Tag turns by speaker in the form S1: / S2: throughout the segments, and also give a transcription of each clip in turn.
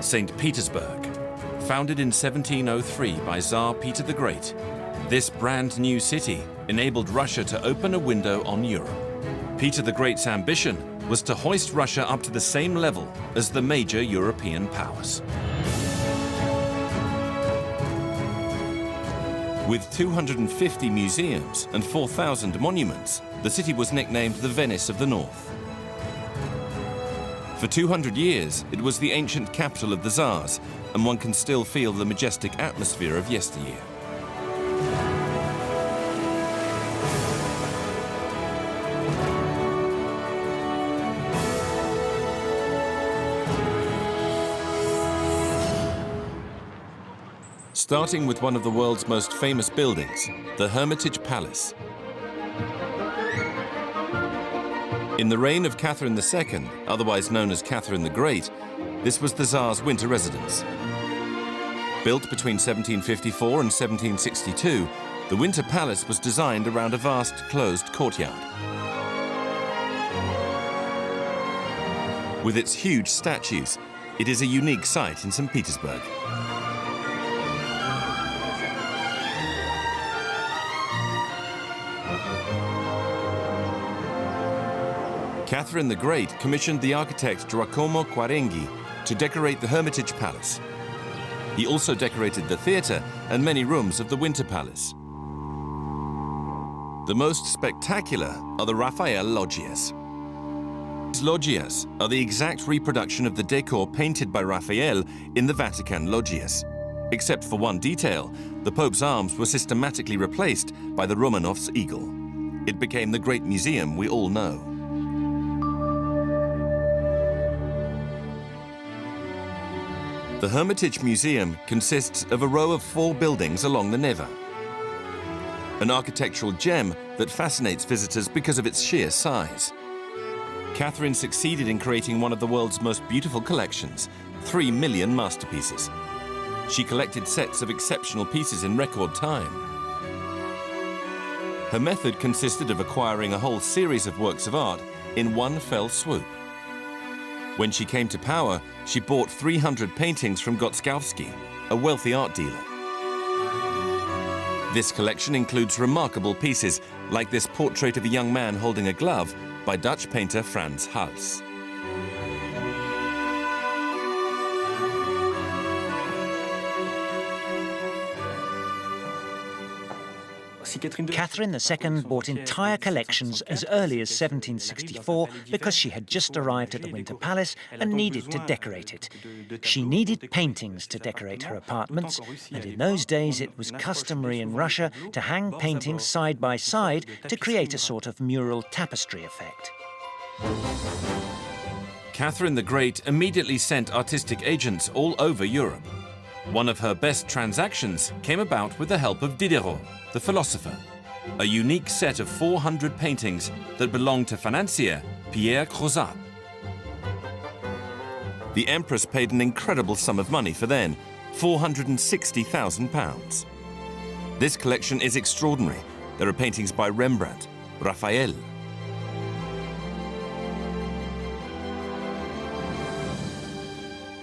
S1: St. Petersburg. Founded in 1703 by Tsar Peter the Great, this brand new city enabled Russia to open a window on Europe. Peter the Great's ambition was to hoist Russia up to the same level as the major European powers. With 250 museums and 4,000 monuments, the city was nicknamed the Venice of the North. For 200 years, it was the ancient capital of the Tsars, and one can still feel the majestic atmosphere of yesteryear. Starting with one of the world's most famous buildings, the Hermitage Palace. In the reign of Catherine II, otherwise known as Catherine the Great, this was the Tsar's winter residence. Built between 1754 and 1762, the Winter Palace was designed around a vast closed courtyard. With its huge statues, it is a unique sight in St. Petersburg. Catherine the Great commissioned the architect Giacomo Quarenghi to decorate the Hermitage Palace. He also decorated the theatre and many rooms of the Winter Palace. The most spectacular are the Raphael loggias. These loggias are the exact reproduction of the decor painted by Raphael in the Vatican loggias. Except for one detail, the Pope's arms were systematically replaced by the Romanovs' eagle. It became the great museum we all know. The Hermitage Museum consists of a row of 4 buildings along the Neva, an architectural gem that fascinates visitors because of its sheer size. Catherine succeeded in creating one of the world's most beautiful collections, 3 million masterpieces. She collected sets of exceptional pieces in record time. Her method consisted of acquiring a whole series of works of art in one fell swoop. When she came to power, she bought 300 paintings from Gotskowski, a wealthy art dealer. This collection includes remarkable pieces like this portrait of a young man holding a glove by Dutch painter Frans Hals.
S2: Catherine II bought entire collections as early as 1764 because she had just arrived at the Winter Palace and needed to decorate it. She needed paintings to decorate her apartments, and in those days it was customary in Russia to hang paintings side by side to create a sort of mural tapestry effect.
S1: Catherine the Great immediately sent artistic agents all over Europe. One of her best transactions came about with the help of Diderot, the philosopher, a unique set of 400 paintings that belonged to financier Pierre Crozat. The Empress paid an incredible sum of money for then, £460,000. This collection is extraordinary. There are paintings by Rembrandt, Raphael,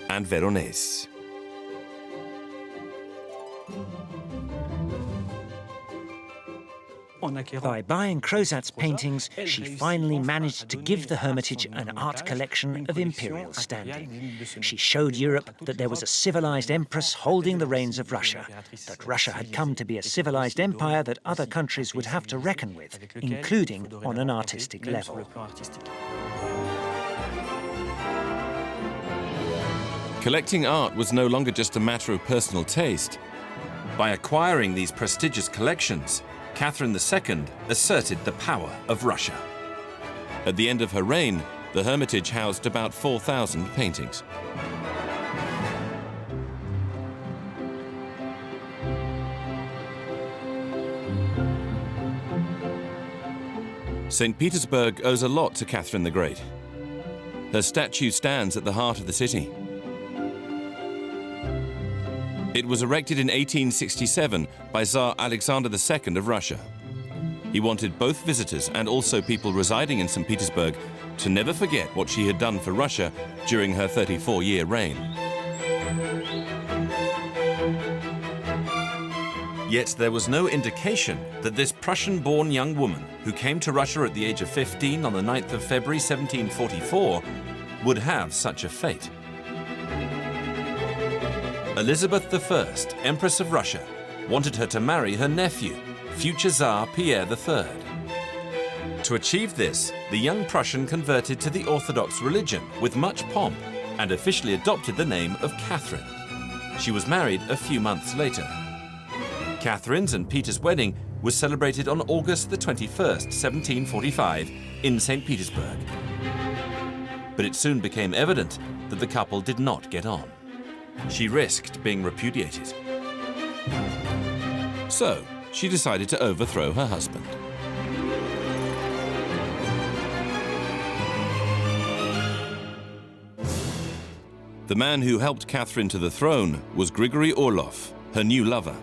S1: and Veronese.
S2: By buying Crozat's paintings, she finally managed to give the Hermitage an art collection of imperial standing. She showed Europe that there was a civilized empress holding the reins of Russia, that Russia had come to be a civilized empire that other countries would have to reckon with, including on an artistic level.
S1: Collecting art was no longer just a matter of personal taste. By acquiring these prestigious collections, Catherine II asserted the power of Russia. At the end of her reign, the Hermitage housed about 4,000 paintings. St. Petersburg owes a lot to Catherine the Great. Her statue stands at the heart of the city. It was erected in 1867 by Tsar Alexander II of Russia. He wanted both visitors and also people residing in St. Petersburg to never forget what she had done for Russia during her 34-year reign. Yet there was no indication that this Prussian-born young woman, who came to Russia at the age of 15 on the 9th of February 1744, would have such a fate. Elizabeth I, Empress of Russia, wanted her to marry her nephew, future Tsar Pierre III. To achieve this, the young Prussian converted to the Orthodox religion with much pomp and officially adopted the name of Catherine. She was married a few months later. Catherine's and Peter's wedding was celebrated on August the 21st, 1745, in St. Petersburg. But it soon became evident that the couple did not get on. She risked being repudiated. So, she decided to overthrow her husband. The man who helped Catherine to the throne was Grigory Orlov, her new lover.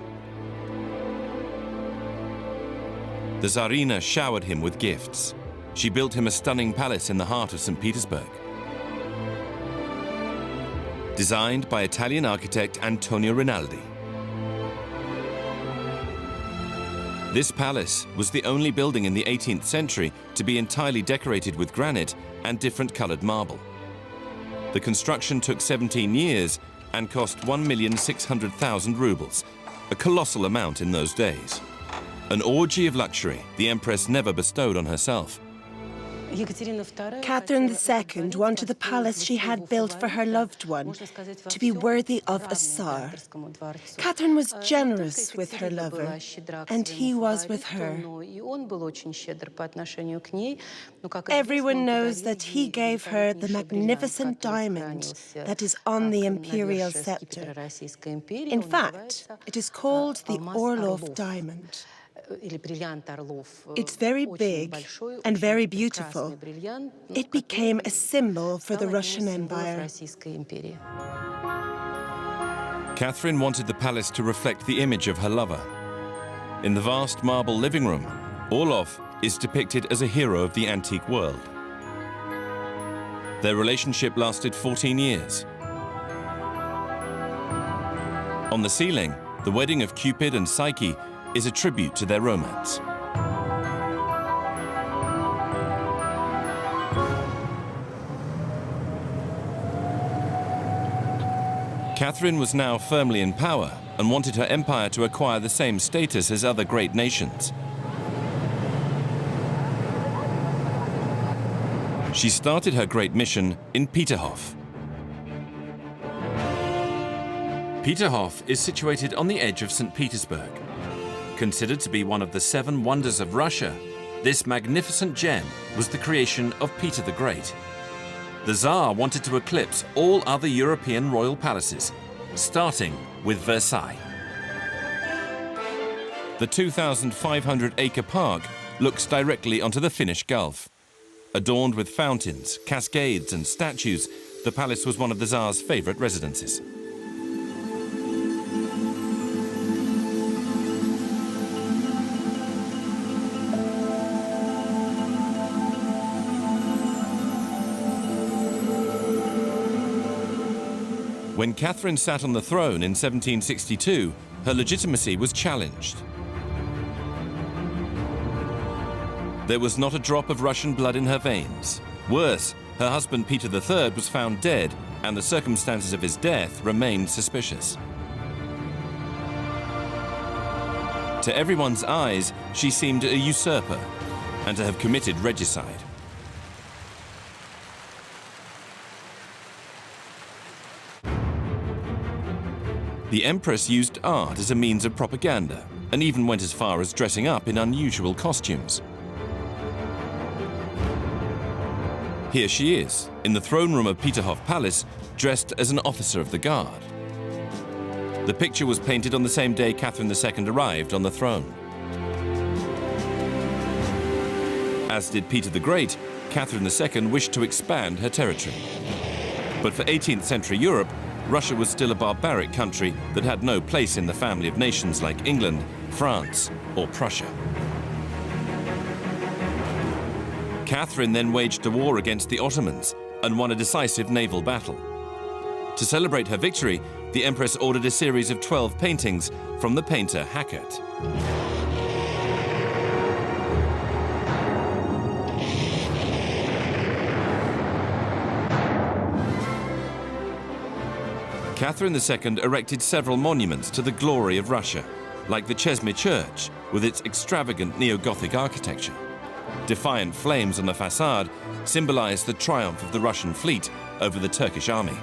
S1: The Tsarina showered him with gifts. She built him a stunning palace in the heart of St. Petersburg. Designed by Italian architect Antonio Rinaldi. This palace was the only building in the 18th century to be entirely decorated with granite and different colored marble. The construction took 17 years and cost 1,600,000 rubles, a colossal amount in those days. An orgy of luxury the Empress never bestowed on herself.
S3: Catherine II wanted the palace she had built for her loved one to be worthy of a Tsar. Catherine was generous with her lover, and he was with her. Everyone knows that he gave her the magnificent diamond that is on the Imperial scepter. In fact, it is called the Orlov diamond. It's very big and very beautiful. It became a symbol for the Russian Empire.
S1: Catherine wanted the palace to reflect the image of her lover. In the vast marble living room, Orlov is depicted as a hero of the antique world. Their relationship lasted 14 years. On the ceiling, the wedding of Cupid and Psyche is a tribute to their romance. Catherine was now firmly in power and wanted her empire to acquire the same status as other great nations. She started her great mission in Peterhof. Peterhof is situated on the edge of St. Petersburg. Considered to be one of the 7 wonders of Russia, this magnificent gem was the creation of Peter the Great. The Tsar wanted to eclipse all other European royal palaces, starting with Versailles. The 2,500-acre park looks directly onto the Finnish Gulf. Adorned with fountains, cascades, and statues, the palace was one of the Tsar's favorite residences. When Catherine sat on the throne in 1762, her legitimacy was challenged. There was not a drop of Russian blood in her veins. Worse, her husband Peter III was found dead, and the circumstances of his death remained suspicious. To everyone's eyes, she seemed a usurper and to have committed regicide. The Empress used art as a means of propaganda and even went as far as dressing up in unusual costumes. Here she is, in the throne room of Peterhof Palace, dressed as an officer of the guard. The picture was painted on the same day Catherine II arrived on the throne. As did Peter the Great, Catherine II wished to expand her territory. But for 18th century Europe, Russia was still a barbaric country that had no place in the family of nations like England, France, or Prussia. Catherine then waged a war against the Ottomans and won a decisive naval battle. To celebrate her victory, the Empress ordered a series of 12 paintings from the painter Hackert. Catherine II erected several monuments to the glory of Russia, like the Chesme Church, with its extravagant neo-Gothic architecture. Defiant flames on the facade symbolize the triumph of the Russian fleet over the Turkish army.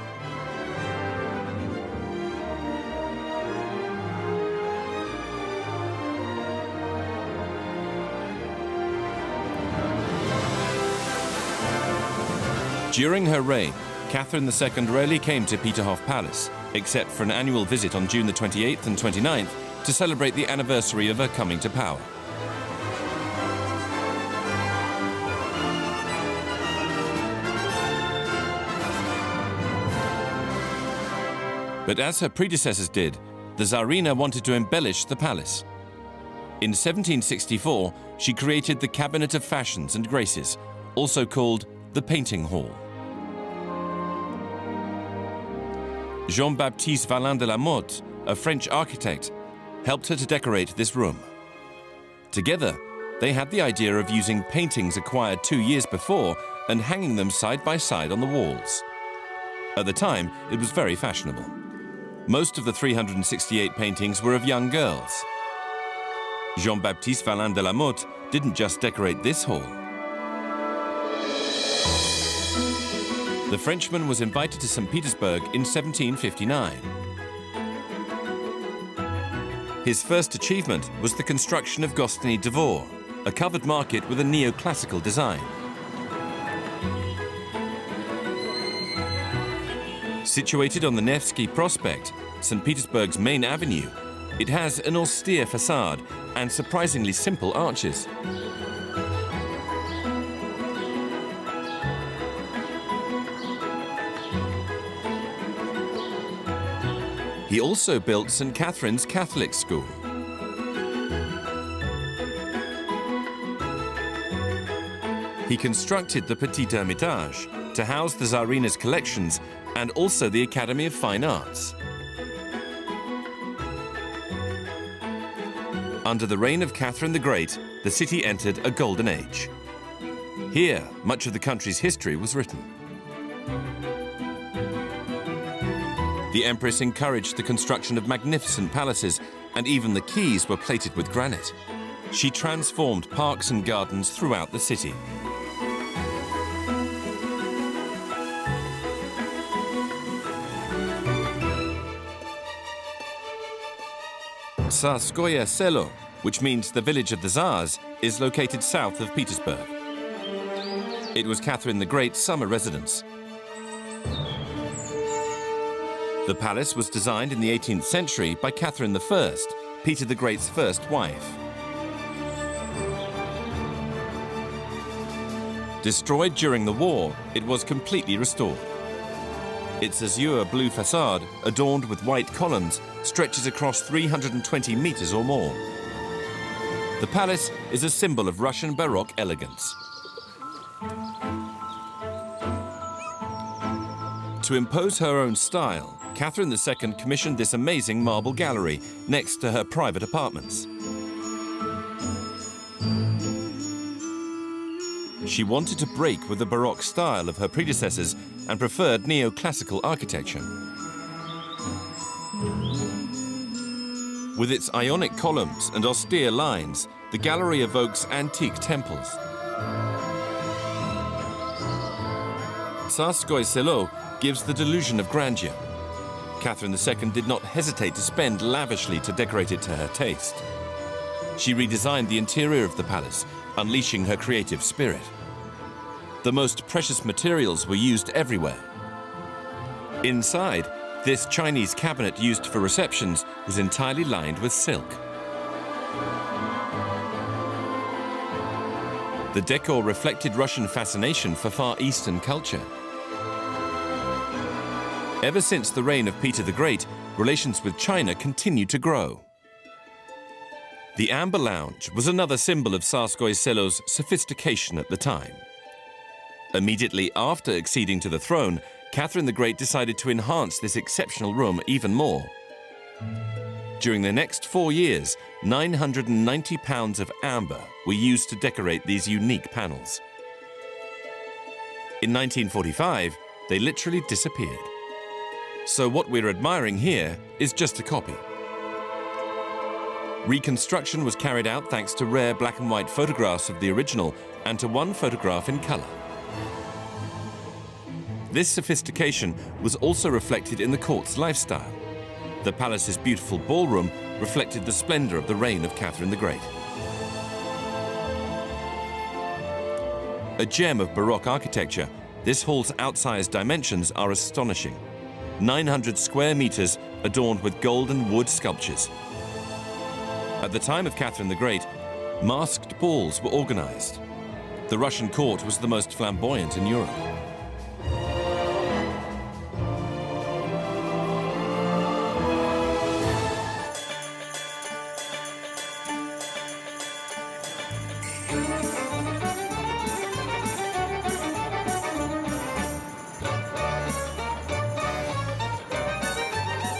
S1: During her reign, Catherine II rarely came to Peterhof Palace, except for an annual visit on June the 28th and 29th to celebrate the anniversary of her coming to power. But as her predecessors did, the Tsarina wanted to embellish the palace. In 1764, she created the Cabinet of Fashions and Graces, also called the Painting Hall. Jean-Baptiste Valin de la Motte, a French architect, helped her to decorate this room. Together, they had the idea of using paintings acquired 2 years before and hanging them side by side on the walls. At the time, it was very fashionable. Most of the 368 paintings were of young girls. Jean-Baptiste Valin de la Motte didn't just decorate this hall. The Frenchman was invited to St. Petersburg in 1759. His first achievement was the construction of Gostiny Dvor, a covered market with a neoclassical design. Situated on the Nevsky Prospect, St. Petersburg's main avenue, it has an austere facade and surprisingly simple arches. He also built St. Catherine's Catholic School. He constructed the Petit Hermitage to house the Tsarina's collections and also the Academy of Fine Arts. Under the reign of Catherine the Great, the city entered a golden age. Here, much of the country's history was written. The Empress encouraged the construction of magnificent palaces, and even the quays were plated with granite. She transformed parks and gardens throughout the city. Tsarskoye Selo, which means the village of the Tsars, is located south of Petersburg. It was Catherine the Great's summer residence. The palace was designed in the 18th century by Catherine I, Peter the Great's first wife. Destroyed during the war, it was completely restored. Its azure blue facade, adorned with white columns, stretches across 320 meters or more. The palace is a symbol of Russian baroque elegance. To impose her own style, Catherine II commissioned this amazing marble gallery next to her private apartments. She wanted to break with the baroque style of her predecessors and preferred neoclassical architecture. With its ionic columns and austere lines, the gallery evokes antique temples. Tsarskoye Selo gives the delusion of grandeur. Catherine II did not hesitate to spend lavishly to decorate it to her taste. She redesigned the interior of the palace, unleashing her creative spirit. The most precious materials were used everywhere. Inside, this Chinese cabinet used for receptions was entirely lined with silk. The decor reflected Russian fascination for Far Eastern culture. Ever since the reign of Peter the Great, relations with China continued to grow. The Amber Lounge was another symbol of Tsarskoye Selo's sophistication at the time. Immediately after acceding to the throne, Catherine the Great decided to enhance this exceptional room even more. During the next 4 years, 990 pounds of amber were used to decorate these unique panels. In 1945, they literally disappeared. So what we're admiring here is just a copy. Reconstruction was carried out thanks to rare black and white photographs of the original and to one photograph in colour. This sophistication was also reflected in the court's lifestyle. The palace's beautiful ballroom reflected the splendour of the reign of Catherine the Great. A gem of baroque architecture, this hall's outsized dimensions are astonishing. 900 square metres adorned with gold and wood sculptures. At the time of Catherine the Great, masked balls were organised. The Russian court was the most flamboyant in Europe.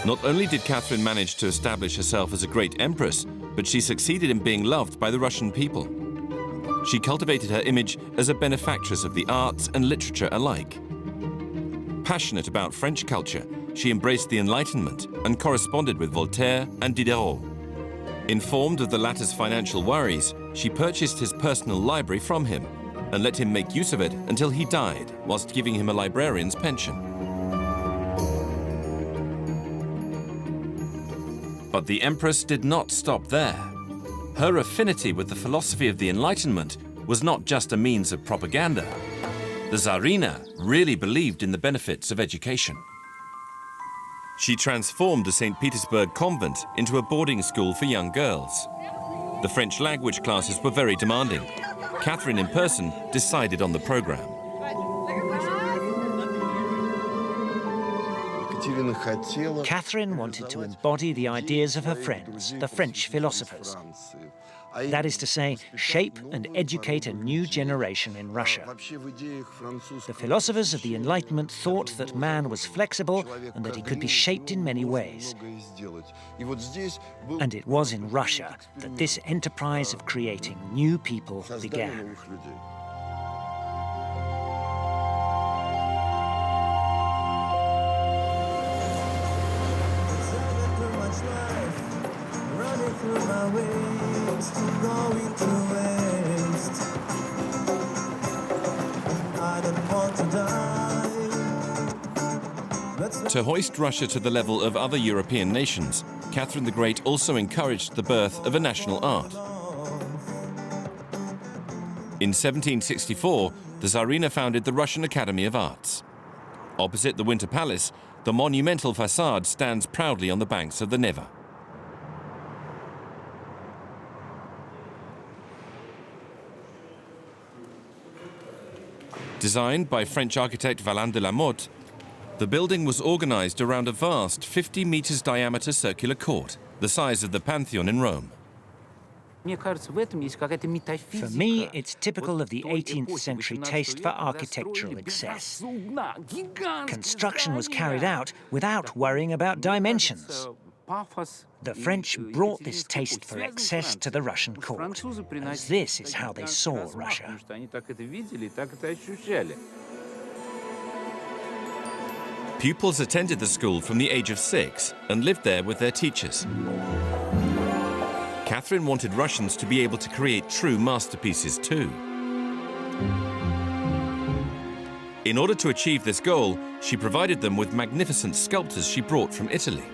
S1: Not only did Catherine manage to establish herself as a great empress, but she succeeded in being loved by the Russian people. She cultivated her image as a benefactress of the arts and literature alike. Passionate about French culture, she embraced the Enlightenment and corresponded with Voltaire and Diderot. Informed of the latter's financial worries, she purchased his personal library from him and let him make use of it until he died, whilst giving him a librarian's pension. But the Empress did not stop there. Her affinity with the philosophy of the Enlightenment was not just a means of propaganda. The Tsarina really believed in the benefits of education. She transformed the St. Petersburg convent into a boarding school for young girls. The French language classes were very demanding. Catherine in person decided on the program.
S2: Catherine wanted to embody the ideas of her friends, the French philosophers. That is to say, shape and educate a new generation in Russia. The philosophers of the Enlightenment thought that man was flexible and that he could be shaped in many ways. And it was in Russia that this enterprise of creating new people began.
S1: To hoist Russia to the level of other European nations, Catherine the Great also encouraged the birth of a national art. In 1764, the Tsarina founded the Russian Academy of Arts. Opposite the Winter Palace, the monumental facade stands proudly on the banks of the Neva. Designed by French architect Valin de la Motte, the building was organized around a vast 50 meters diameter circular court, the size of the Pantheon in Rome.
S2: For me, it's typical of the 18th century taste for architectural excess. Construction was carried out without worrying about dimensions. The French brought this taste for excess to the Russian court, as this is how they saw Russia.
S1: Pupils attended the school from the age of 6 and lived there with their teachers. Catherine wanted Russians to be able to create true masterpieces too. In order to achieve this goal, she provided them with magnificent sculptors she brought from Italy.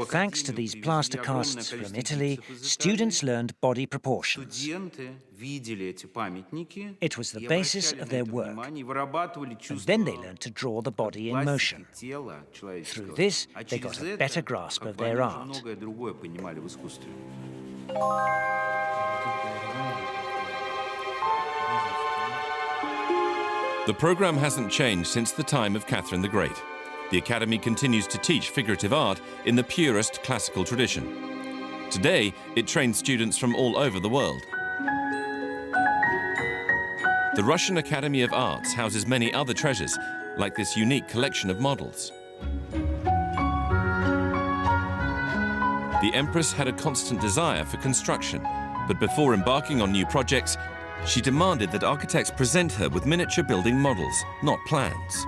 S2: Thanks to these plaster casts from Italy, students learned body proportions. It was the basis of their work, and then they learned to draw the body in motion. Through this, they got a better grasp of their art.
S1: The program hasn't changed since the time of Catherine the Great. The Academy continues to teach figurative art in the purest classical tradition. Today, it trains students from all over the world. The Russian Academy of Arts houses many other treasures, like this unique collection of models. The Empress had a constant desire for construction, but before embarking on new projects, she demanded that architects present her with miniature building models, not plans.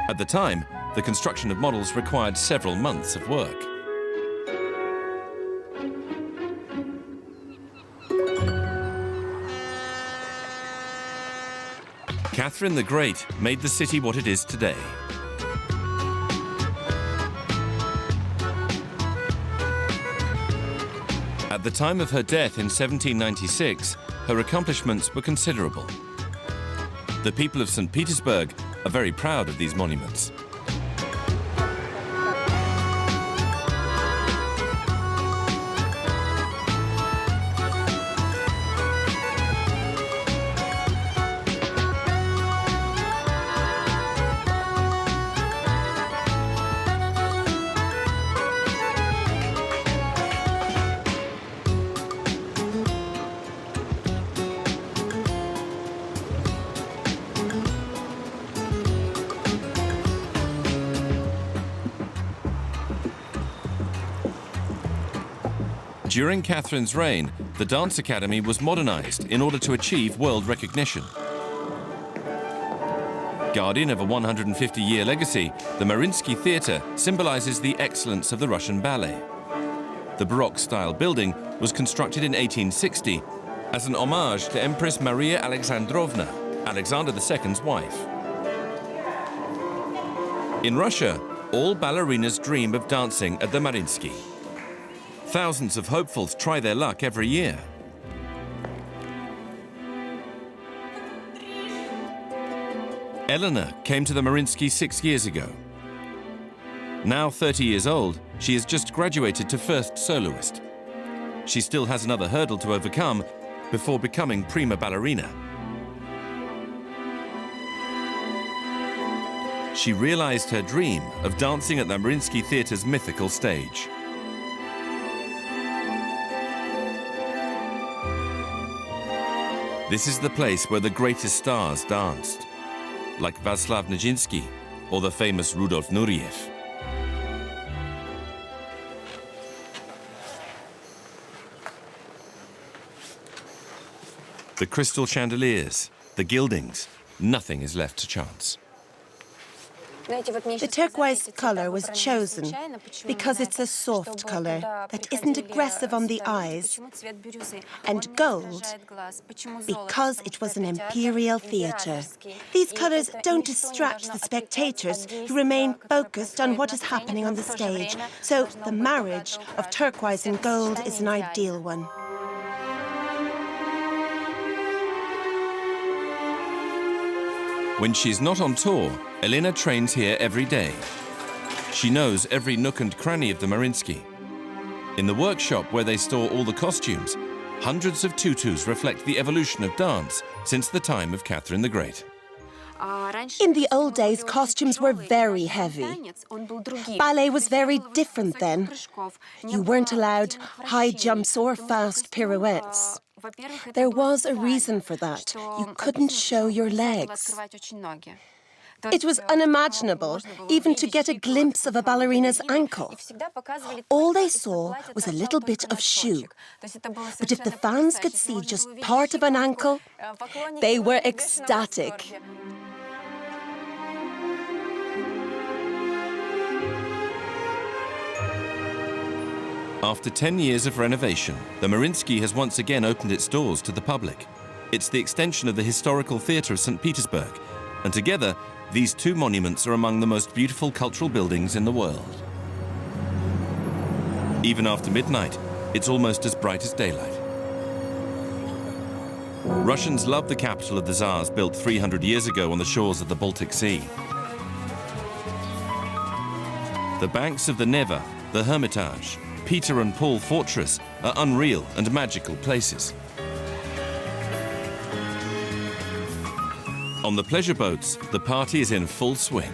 S1: At the time, the construction of models required several months of work. Catherine the Great made the city what it is today. At the time of her death in 1796, her accomplishments were considerable. The people of St. Petersburg are very proud of these monuments. During Catherine's reign, the Dance Academy was modernized in order to achieve world recognition. Guardian of a 150-year legacy, the Mariinsky Theatre symbolizes the excellence of the Russian ballet. The Baroque-style building was constructed in 1860 as an homage to Empress Maria Alexandrovna, Alexander II's wife. In Russia, all ballerinas dream of dancing at the Mariinsky. Thousands of hopefuls try their luck every year. Eleanor came to the Mariinsky 6 years ago. Now 30 years old, she has just graduated to first soloist. She still has another hurdle to overcome before becoming prima ballerina. She realized her dream of dancing at the Mariinsky Theatre's mythical stage. This is the place where the greatest stars danced, like Václav Nijinsky or the famous Rudolf Nureyev. The crystal chandeliers, the gildings, nothing is left to chance.
S3: The turquoise color was chosen because it's a soft color that isn't aggressive on the eyes, and gold because it was an imperial theatre. These colors don't distract the spectators who remain focused on what is happening on the stage, so the marriage of turquoise and gold is an ideal one.
S1: When she's not on tour, Elena trains here every day. She knows every nook and cranny of the Mariinsky. In the workshop where they store all the costumes, hundreds of tutus reflect the evolution of dance since the time of Catherine the Great.
S3: In the old days, costumes were very heavy. Ballet was very different then. You weren't allowed high jumps or fast pirouettes. There was a reason for that. You couldn't show your legs. It was unimaginable even to get a glimpse of a ballerina's ankle. All they saw was a little bit of shoe. But if the fans could see just part of an ankle, they were ecstatic.
S1: After 10 years of renovation, the Mariinsky has once again opened its doors to the public. It's the extension of the historical theatre of St. Petersburg, and together, these two monuments are among the most beautiful cultural buildings in the world. Even after midnight, it's almost as bright as daylight. Russians love the capital of the Tsars built 300 years ago on the shores of the Baltic Sea. The banks of the Neva, the Hermitage, Peter and Paul Fortress are unreal and magical places. On the pleasure boats, the party is in full swing.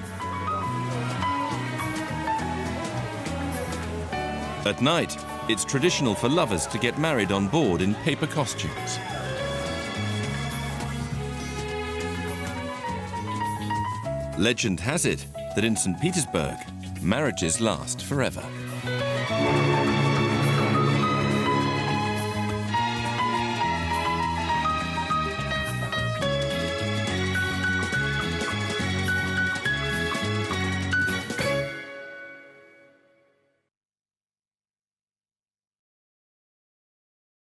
S1: At night, it's traditional for lovers to get married on board in paper costumes. Legend has it that in St. Petersburg, marriages last forever.